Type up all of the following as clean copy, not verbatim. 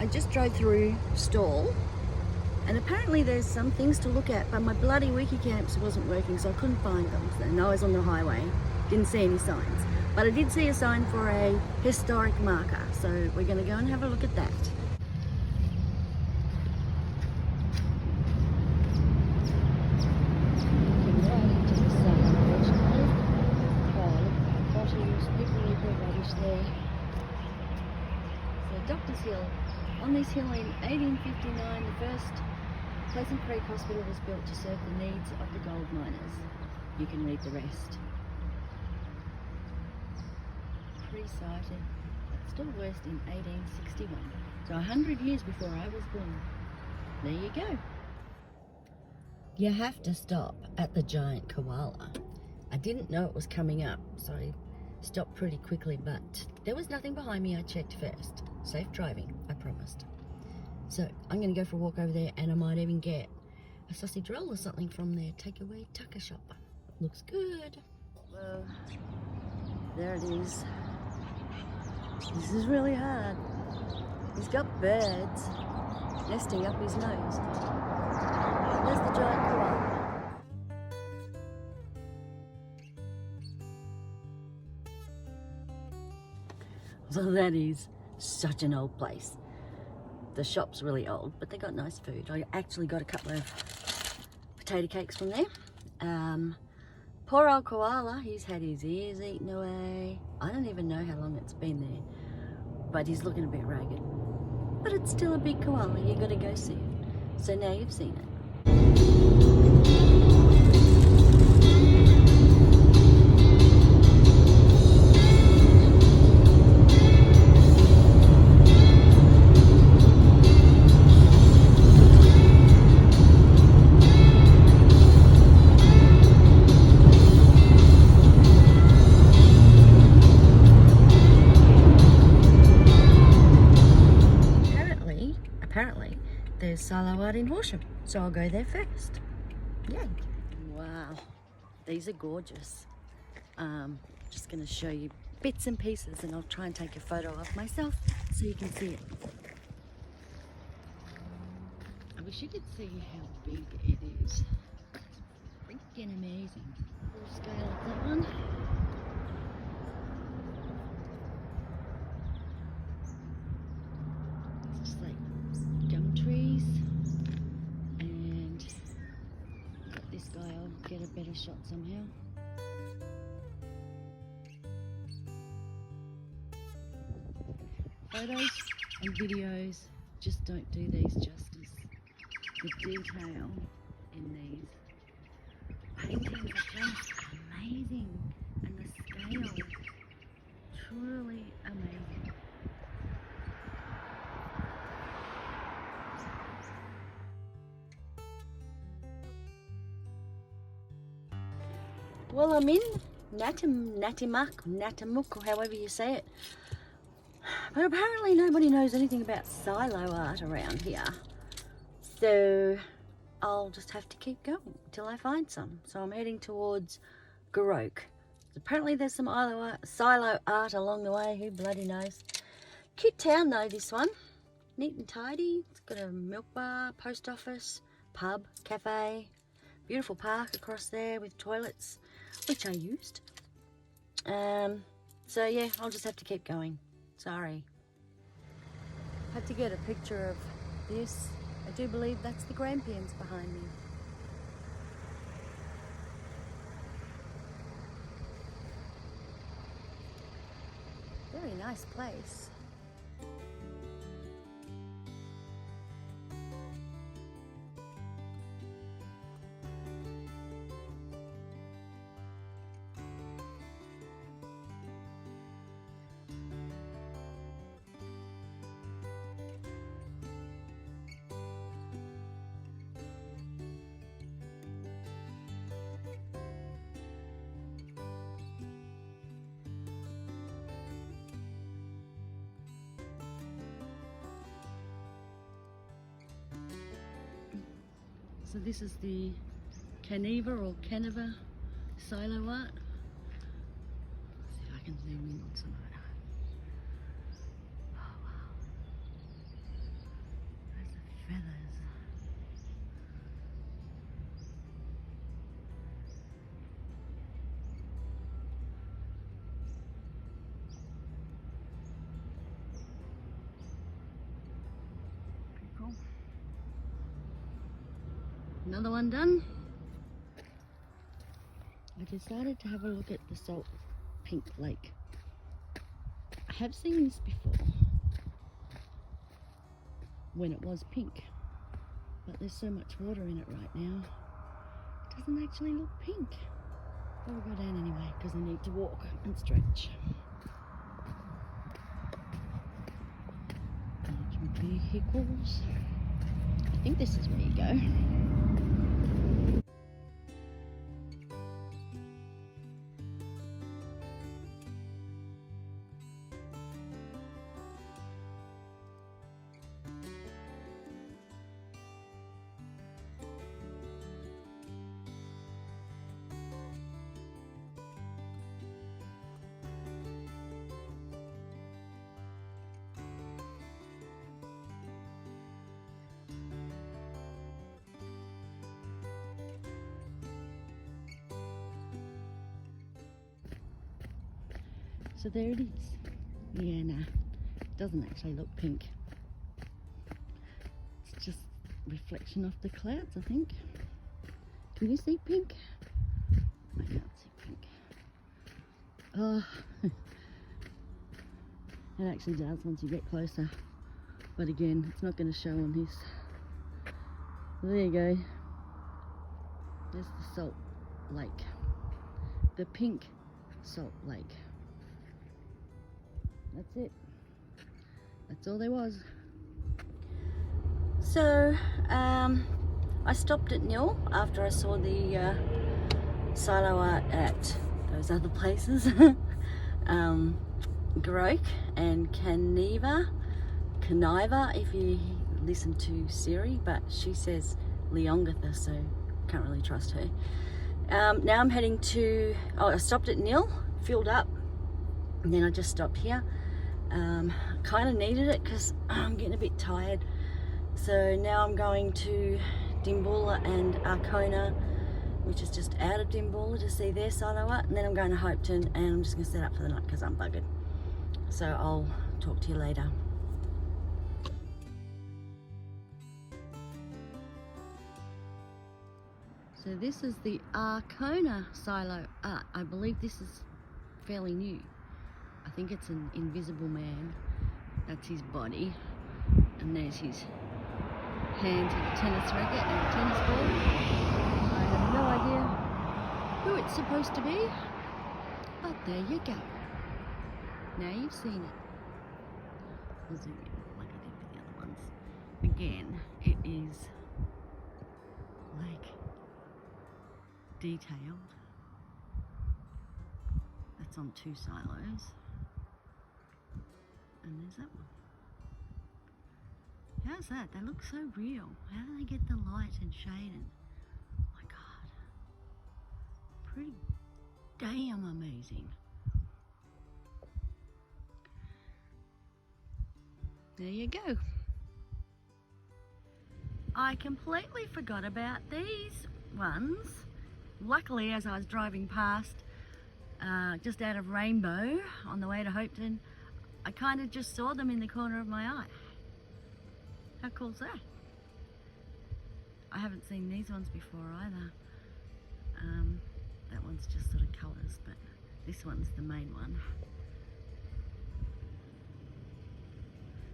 I just drove through Stall, and apparently there's some things to look at, but my bloody wiki camps wasn't working, so I couldn't find them. And I was on the highway, didn't see any signs. But I did see a sign for a historic marker, so we're going to go and have a look at that. Doctor's Hill. On this hill in 1859, the first Pleasant Creek Hospital was built to serve the needs of the gold miners. You can read the rest. Pre-sighted at Stallworth in 1861. So 100 years before I was born. There you go. You have to stop at the giant koala. I didn't know it was coming up, so I stopped pretty quickly, but there was nothing behind me. I checked first. Safe driving, I promised. So I'm going to go for a walk over there, and I might even get a sausage roll or something from their takeaway tucker shop. Looks good. Whoa, there it is. This is really hard. He's got birds nesting up his nose. There's the giant koala. So that is such an old place. The shop's really old, but they got nice food. I actually got a couple of potato cakes from there. Poor old koala, he's had his ears eaten away. I don't even know how long it's been there, but he's looking a bit ragged. But it's still a big koala, you gotta go see it. So now you've seen it. Apparently, there's silo art in Horsham, so I'll go there first. Yay! Wow, these are gorgeous. Just going to show you bits and pieces, and I'll try and take a photo of myself so you can see it. I wish you could see how big it is. Freaking amazing. Full scale of that one. It's just like gum trees, and got this guy. I'll get a better shot somehow. Photos and videos just don't do these justice. The detail in these paintings are just amazing, and the scale truly amazing. Well, I'm in Natamuk, or however you say it. But apparently nobody knows anything about silo art around here. So I'll just have to keep going until I find some. So I'm heading towards Garoke. Apparently there's some silo art along the way, who bloody knows. Cute town though, this one. Neat and tidy. It's got a milk bar, post office, pub, cafe. Beautiful park across there with toilets, which I used. So yeah, I'll just have to keep going. Sorry. Had to get a picture of this. I do believe that's the Grampians behind me. Very nice place. So this is the Caneva or Caneva silo art. Let's see if I can zoom in on some of it. Oh wow. Another one done. I decided to have a look at the salt pink lake. I have seen this before when it was pink, but there's so much water in it right now, it doesn't actually look pink. But we'll go down anyway because I need to walk and stretch. Vehicles. I think this is where you go. So there it is. Yeah, nah, it doesn't actually look pink. It's just reflection off the clouds, I think. Can you see pink? I can't see pink. Oh, it actually does once you get closer. But again, it's not going to show on his. So there you go. There's the salt lake. The pink salt lake. That's it. That's all there was. So, I stopped at Nil after I saw the silo art at those other places. Groke and Caniva if you listen to Siri, but she says Leongatha, so can't really trust her. Now I'm heading to, I stopped at Nil, filled up, and then I just stopped here. Kind of needed it because I'm getting a bit tired. So now I'm going to Dimboola and Arkona, which is just out of Dimboola, to see their silo art, and then I'm going to Hopetoun, and I'm just going to set up for the night because I'm buggered. So I'll talk to you later. So this is the Arkona silo art. I believe this is fairly new. I think it's an invisible man. That's his body. And there's his hands with a tennis racket and a tennis ball. I have no idea who it's supposed to be, but there you go. Now you've seen it. I'll zoom in like I did with the other ones. Again, it is like detailed. That's on 2 silos. And there's that one. How's that? They look so real. How do they get the light and shade? And oh my God, pretty damn amazing. There you go. I completely forgot about these ones. Luckily, as I was driving past, just out of Rainbow on the way to Hopetoun, I kind of just saw them in the corner of my eye. How cool's that? I haven't seen these ones before either. That one's just sort of colours, but this one's the main one.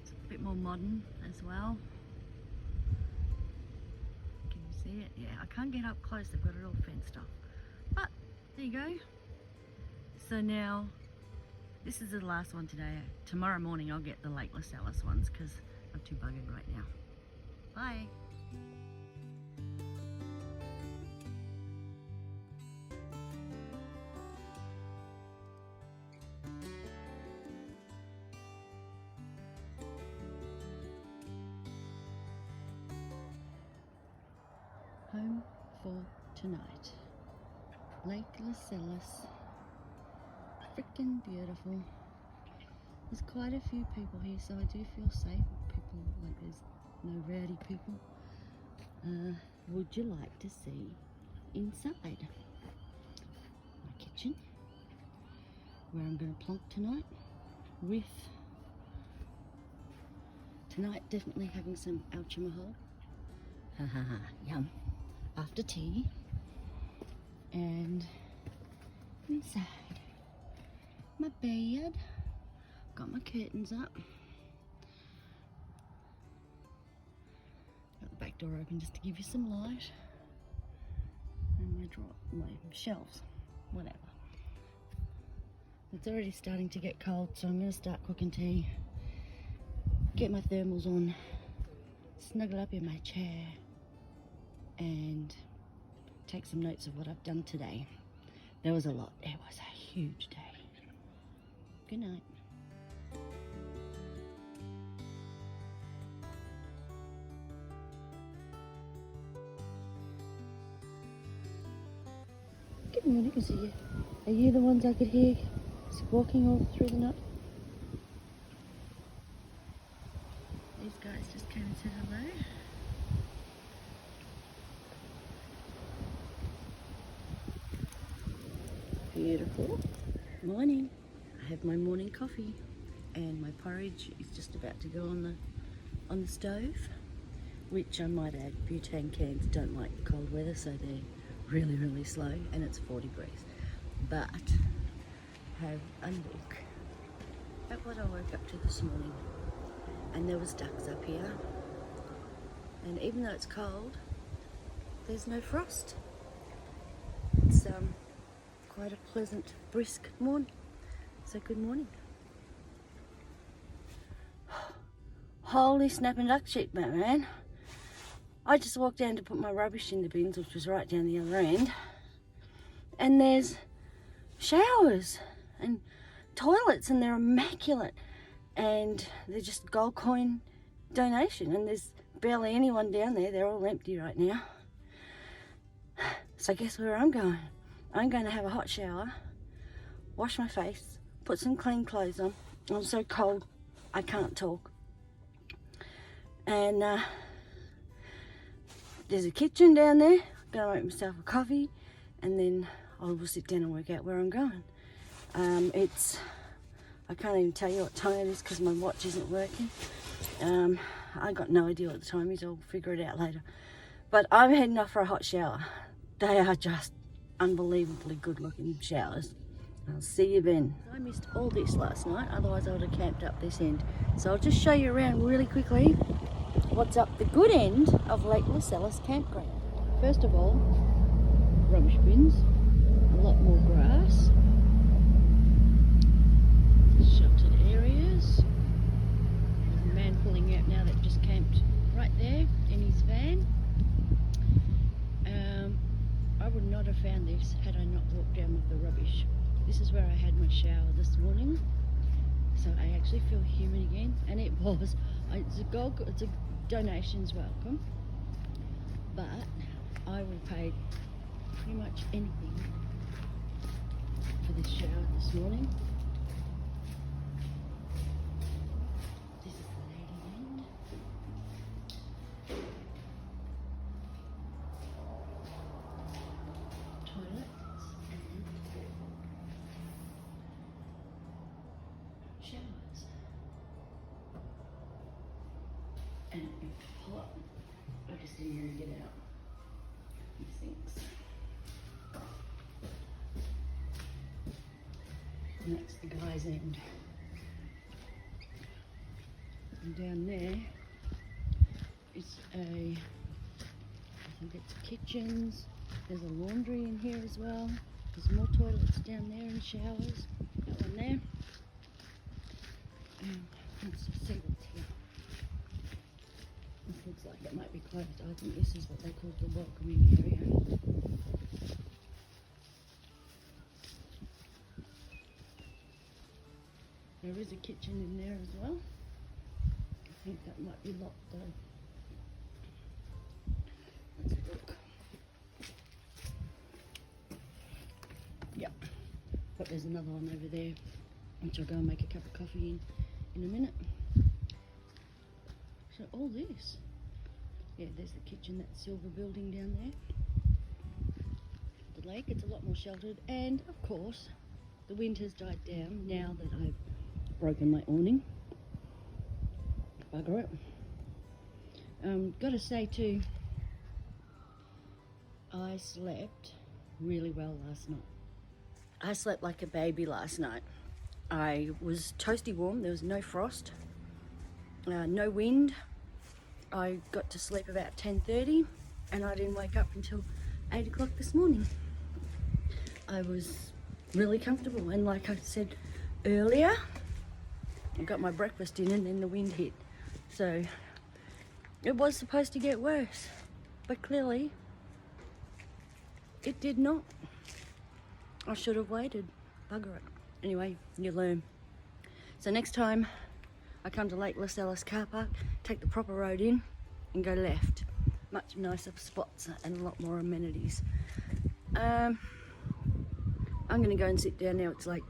It's a bit more modern as well. Can you see it? Yeah, I can't get up close, they've got it all fenced off. But there you go. So now, this is the last one today. Tomorrow morning I'll get the Lake Lascelles ones because I'm too buggered right now. Bye. Home for tonight. Lake Lascelles. Freaking beautiful. There's quite a few people here, so I do feel safe. People, like, there's no rowdy people. Would you like to see inside? My kitchen, where I'm going to plonk tonight, with tonight definitely having some alchemahol. Ha ha ha, yum. after tea, and inside my bed, got my curtains up, got the back door open just to give you some light, and my shelves, whatever. It's already starting to get cold, so I'm going to start cooking tea, get my thermals on, snuggle up in my chair, and take some notes of what I've done today. There was a lot. It was a huge day. Good night. Good morning, I see you. Are you the ones I could hear walking all through the night? These guys just came and said hello. Beautiful morning. I have my morning coffee, and my porridge is just about to go on the stove, which I might add, butane cans don't like cold weather, so they're really slow, and it's 4 degrees. But have a look at what I woke up to this morning, and there was ducks up here, and even though it's cold, there's no frost. It's quite a pleasant, brisk morning. So good morning. Holy snapping duck shit, man. I just walked down to put my rubbish in the bins, which was right down the other end, and there's showers and toilets, and they're immaculate, and they're just gold coin donation, and there's barely anyone down there. They're all empty right now. So guess where I'm going? I'm going to have a hot shower, wash my face, put some clean clothes on. I'm so cold I can't talk. And there's a kitchen down there. I'm going to make myself a coffee, and then I will sit down and work out where I'm going. I can't even tell you what time it is because my watch isn't working. I got no idea what the time is. I'll figure it out later. But I'm heading off for a hot shower. They are just unbelievably good looking showers. I'll see you then. I missed all this last night, otherwise I would have camped up this end. So I'll just show you around really quickly what's up the good end of Lake Lascelles campground. First of all, rubbish bins, a lot more grass, sheltered areas. There's a man pulling out now that just camped right there in his van. I would not have found this had I not walked down with the rubbish. This is where I had my shower this morning, so I actually feel human again, and it was. It's a donations welcome, but I would pay pretty much anything for this shower this morning. This is the lady end. Toilets and showers. And it's hot. I just didn't want to get out these things. And that's the guy's end. And down there is I think it's kitchens. There's a laundry in here as well. There's more toilets down there and showers. That one there. And let's see what's here. This looks like it might be closed. I think this is what they call the welcoming area. There is a kitchen in there as well. I think that might be locked though. Let's have a look. Yep. But there's another one over there, which I'll go and make a cup of coffee in a minute. So all this. Yeah, there's the kitchen, that silver building down there. The lake, it's a lot more sheltered, and of course the wind has died down now that I've broken my awning. Bugger it. Gotta say too, I slept really well last night. I slept like a baby last night. I was toasty warm, there was no frost, no wind. I got to sleep about 10:30 and I didn't wake up until 8 o'clock this morning. I was really comfortable, and like I said earlier, I got my breakfast in and then the wind hit. So it was supposed to get worse, but clearly it did not. I should have waited. Bugger it. Anyway, you learn. So next time I come to Lake Lascelles car park, take the proper road in and go left. Much nicer spots and a lot more amenities. I'm gonna go and sit down now. It's like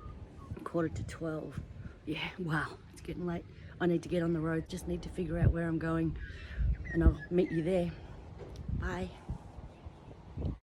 11:45. Yeah, wow, it's getting late. I need to get on the road. Just need to figure out where I'm going, and I'll meet you there. Bye.